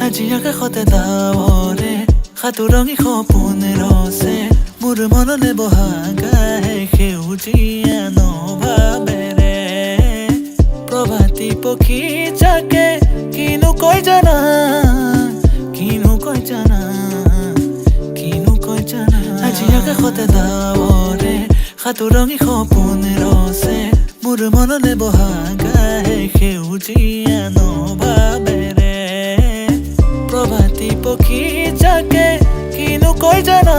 আজি আকাশতে ডাৱৰে সাতোৰঙি সপোনে ৰচে মোৰ মনলে বহাগাহে সেউজীয়া নভাৱেৰে প্ৰভাতী পক্ষী জাকে কিনো কয় জানা আজি আকাশতে ডাৱৰে সাতোৰঙি সপোনে ৰচে মোৰ মনলে বহাগাহে সেউজীয়া নভাৱেৰে প্ৰভাতী পক্ষী জাকে কিনো কয় জানা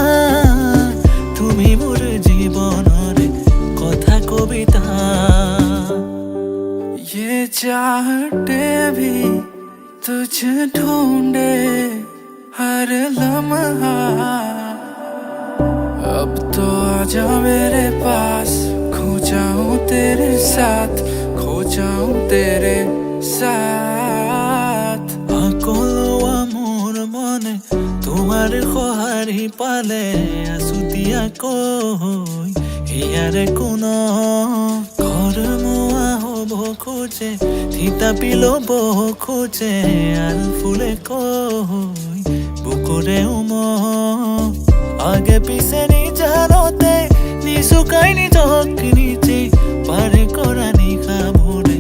তুমি মোৰ জীৱনৰে কথা কবিতা ये चाहते भी तुझे ढूंढे हर लम्हा अब तो आजा मेरे पास खो जाऊं तेरे साथ खो जाऊं तेरे साथ সকলোৱা মোৰ মনে তোমাৰ সঁহাৰি পালে আছুতীয়াকৈ ইয়াৰে কোন ঘৰ মোৱা হ'ব খোজে থিতাপি ল'ব খোজে আৰু ফুলে কৈ বুকুৰে আগে পিছে নিজানতে নিচুকাই নিজক নিজে পাৰে কৰা নিশাবোৰে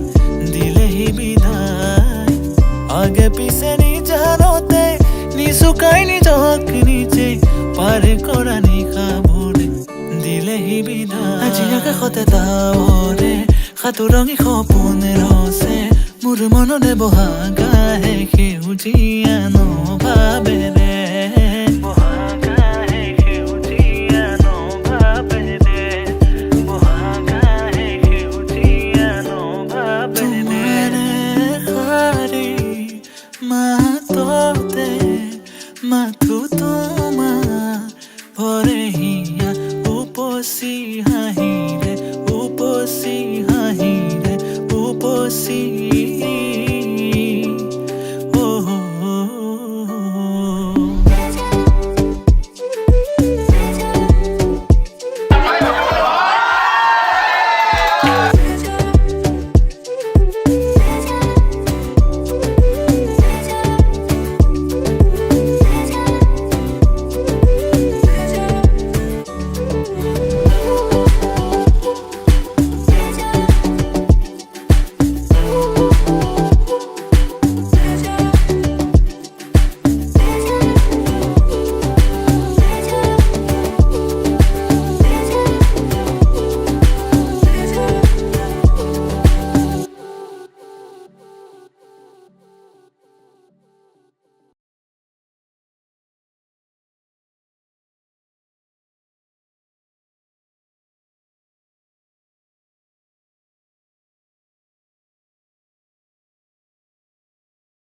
দিলেহি বিদায় আগে পিছে নিজানতে নিচুকাই নিজক নিজে পাৰে কৰা নিশাবোৰে দিলেহি বিদায় আজি আকাশতে ডাৱৰে সাতোৰঙি সপোনে ৰচে মোৰ মনলে বহাগাহে সেউজীয়া নভাৱেৰে মাথো তোমাৰ ভৰে হিয়া উপচি হাঁহিৰে